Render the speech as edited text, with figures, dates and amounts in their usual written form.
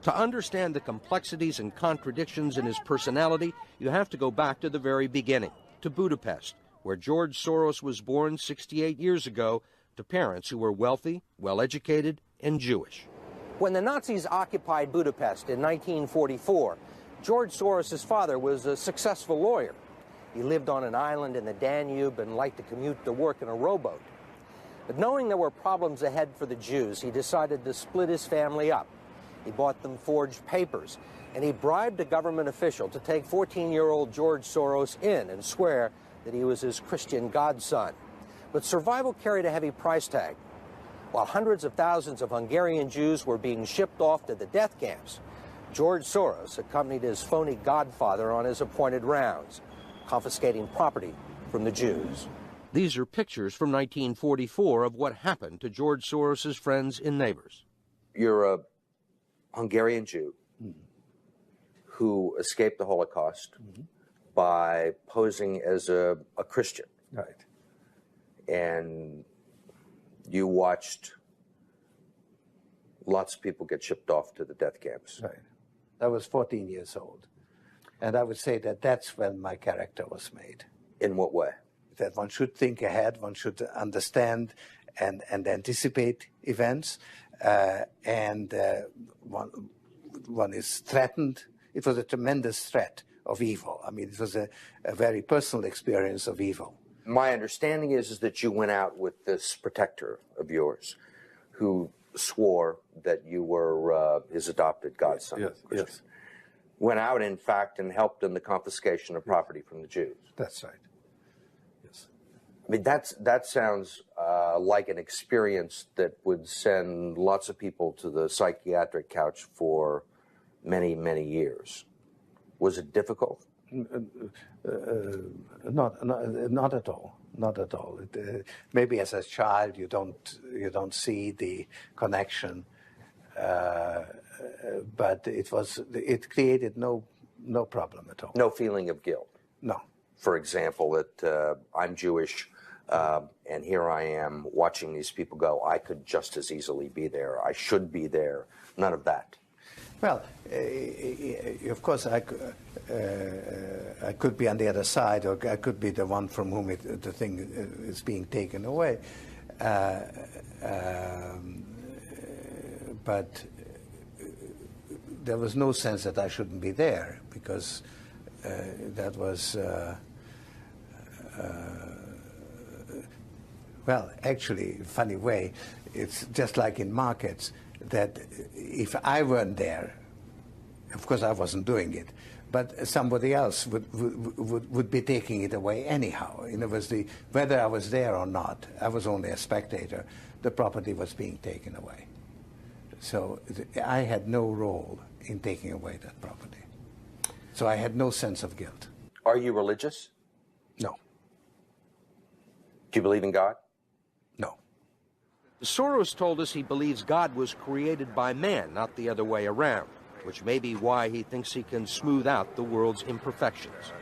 To understand the complexities and contradictions in his personality, you have to go back to the very beginning, to Budapest, where George Soros was born 68 years ago to parents who were wealthy, well-educated, and Jewish. When the Nazis occupied Budapest in 1944, George Soros' father was a successful lawyer. He lived on an island in the Danube and liked to commute to work in a rowboat. But knowing there were problems ahead for the Jews, he decided to split his family up. He bought them forged papers, and he bribed a government official to take 14-year-old George Soros in and swear that he was his Christian godson. But survival carried a heavy price tag. While hundreds of thousands of Hungarian Jews were being shipped off to the death camps, George Soros accompanied his phony godfather on his appointed rounds, confiscating property from the Jews. These are pictures from 1944 of what happened to George Soros' friends and neighbors. You're a Hungarian Jew who escaped the Holocaust by posing as a Christian. Right. And you watched lots of people get shipped off to the death camps. Right. I was 14 years old. And I would say that that's when my character was made. In what way? That one should think ahead, one should understand and anticipate events. One is threatened. It was a tremendous threat of evil. I mean, it was a very personal experience of evil. My understanding is that you went out with this protector of yours who swore that you were his adopted godson. Yes, yes. Went out, in fact, and helped in the confiscation of property from the Jews. That's right. Yes. I mean, that sounds like an experience that would send lots of people to the psychiatric couch for many, many years. Was it difficult? Not at all. Not at all. Maybe as a child you don't see the connection, but it created no problem at all. No feeling of guilt. No. For example, that I'm Jewish, and here I am watching these people go. I could just as easily be there. I should be there. None of that. Well, of course, I could be on the other side, or I could be the one from whom the thing is being taken away. But there was no sense that I shouldn't be there, because that was, well, actually, funny way, it's just like in markets, that if I weren't there, of course I wasn't doing it, but somebody else would be taking it away anyhow. In other words, whether I was there or not, I was only a spectator, the property was being taken away. So I had no role in taking away that property. So I had no sense of guilt. Are you religious? No. Do you believe in God? No. Soros told us he believes God was created by man, not the other way around, which may be why he thinks he can smooth out the world's imperfections.